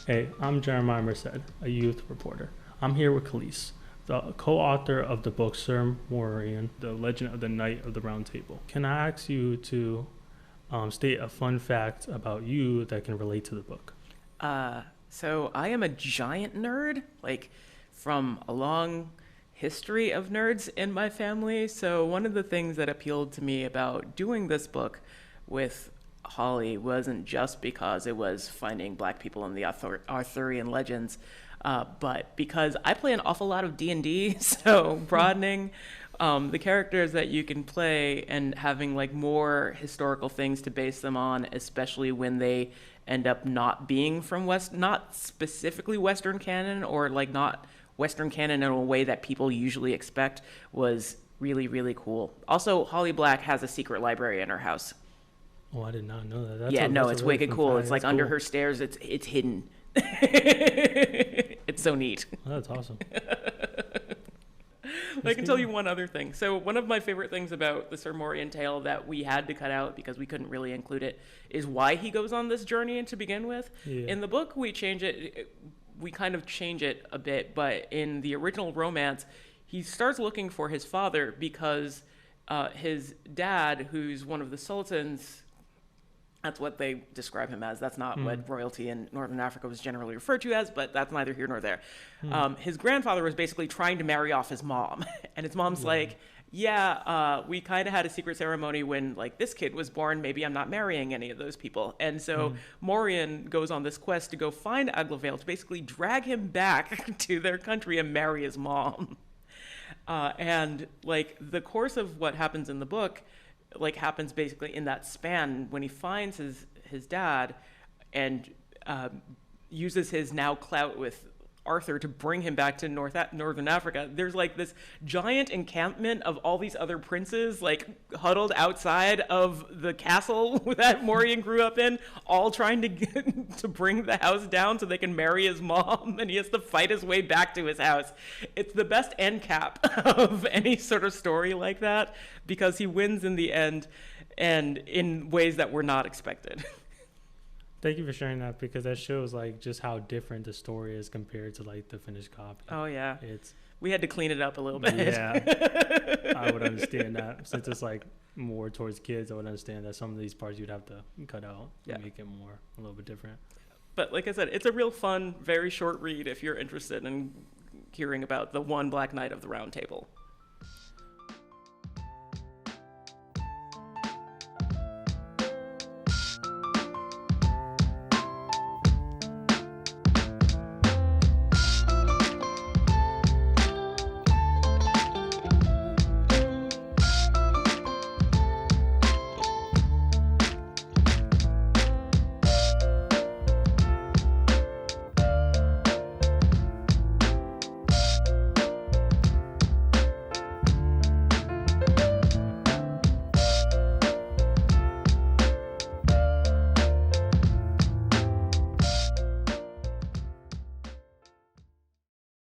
Hey, I'm Jeremiah Merced, a youth reporter. I'm here with Khalees, the co-author of the book Sir Morien, The Legend of the Knight of the Round Table. Can I ask you to state a fun fact about you that can relate to the book? So I am a giant nerd, like from a long history of nerds in my family. So one of the things that appealed to me about doing this book with Holly wasn't just because it was finding Black people in the Arthurian legends, but because I play an awful lot of D&D, so broadening the characters that you can play and having like more historical things to base them on, especially when they end up not being from not specifically Western canon, or like not Western canon in a way that people usually expect, was really, really cool. Also, Holly Black has a secret library in her house. Oh, I did not know that. It's really wicked cool. It's like under her stairs. It's hidden. It's so neat. Oh, that's awesome. I can tell you one other thing. So one of my favorite things about the Sir Morien tale that we had to cut out because we couldn't really include it is why he goes on this journey to begin with. Yeah. In the book, we kind of change it a bit, but in the original romance, he starts looking for his father because his dad, who's one of the sultans, that's what they describe him as. That's not what royalty in Northern Africa was generally referred to as, but that's neither here nor there. His grandfather was basically trying to marry off his mom. And his mom's like, we kind of had a secret ceremony when like this kid was born. Maybe I'm not marrying any of those people. And so Morien goes on this quest to go find Aglovale to basically drag him back to their country and marry his mom. And like the course of what happens in the book like happens basically in that span when he finds his dad and uses his now clout with Arthur to bring him back to Northern Africa. There's like this giant encampment of all these other princes like huddled outside of the castle that Morien grew up in, all trying to bring the house down so they can marry his mom, and he has to fight his way back to his house. It's the best end cap of any sort of story like that because he wins in the end and in ways that were not expected. Thank you for sharing that because that shows like just how different the story is compared to like the finished copy. Oh yeah, we had to clean it up a little bit. Yeah, I would understand that since it's like more towards kids. I would understand that some of these parts you'd have to cut out and make it a little bit different. But like I said, it's a real fun, very short read if you're interested in hearing about the one Black Knight of the Round Table.